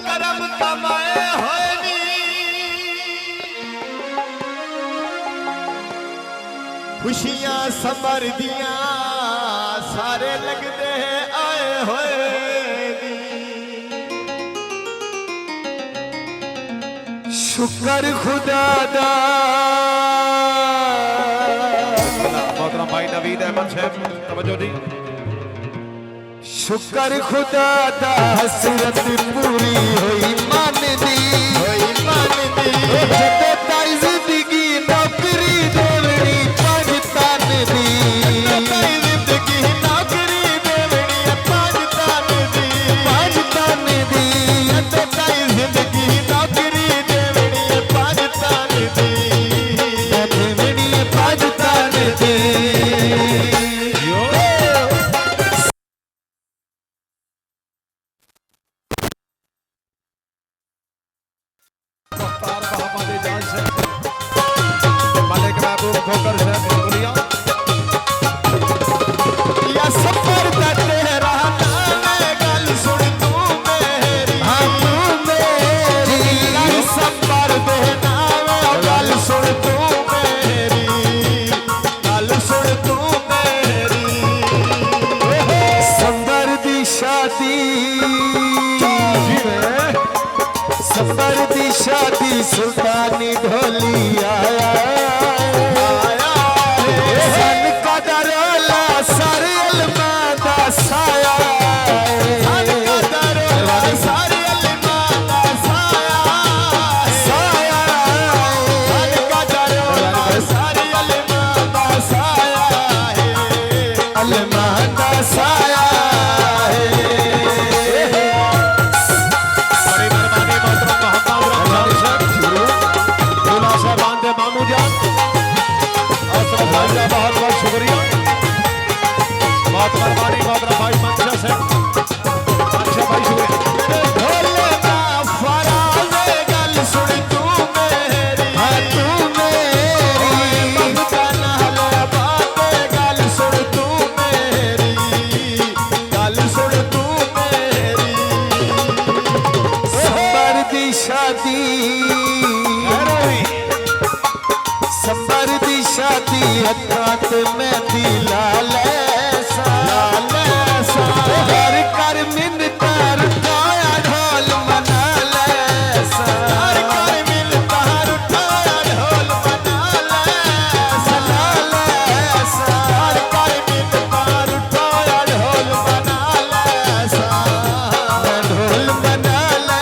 करम कमाए होए नी खुशियां समर दियां सारे लगदे आए होए नी शुक्र खुदा दा मोहतरम भाई नवीद अहमद साहब तवज्जो दी शुक्र खुदा दा हसरत पूरी होई मन दी जदे ताई जिंदगी नौकरी देवनी पंज तन दी ताई जिंदगी नौकरी देवनी पंज तन दी जदे ताई जिंदगी नौकरी देवनी पंज तन दी पंज तन दी सफर दी शादी सुल्तानी ढोली आया सन का दरोला सारे अलमा दा साया सन का दरोला सारे अलमा दा साया सन का दरोला सारे अलमा दा साया अलमा दा साया बहुत बहुत शुक्रिया बहुत मेहरबानी मोहतरम भाई मंशा से अच्छा भाई शुक्रिया ढोले ना फराज़े गल सुन तू मेरी ममता नाल बाते गल सुन तू मेरी संबर दी शादी शादी हथात में दिला ले घर कर मिन्नता उठाया ढोल मना ले घर कर मिन्नता उठाया ढोल मना ले घर कर मिन्नता उठाया ढोल मना ले ढोल मना ले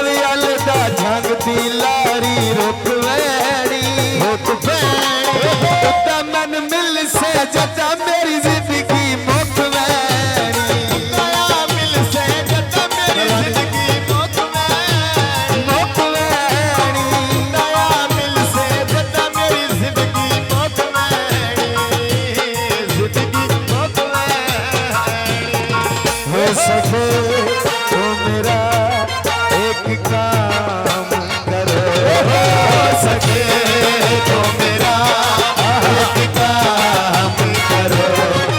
झंग दी लारी रुक वैड़ी मन मिल से जटा मेरी जिंदगी मुक वैड़ी मिल से जटा मेरी जिंदगी मुक वैड़ी मिल से जटा मेरी जिंदगी मुक हो सके तो मेरा एक काम करो हो सके तो मेरा एक काम करो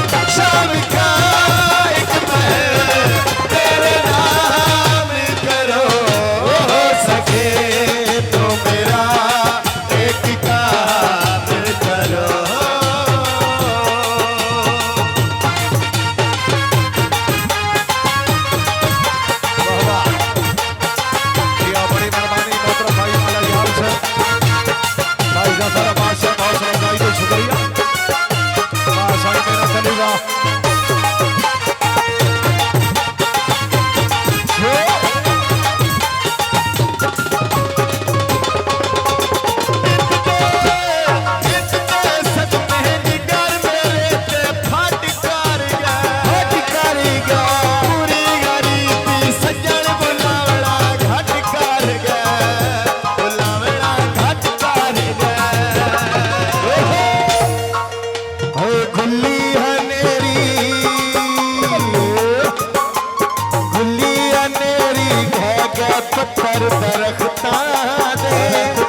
पत्थर दरख्तां दे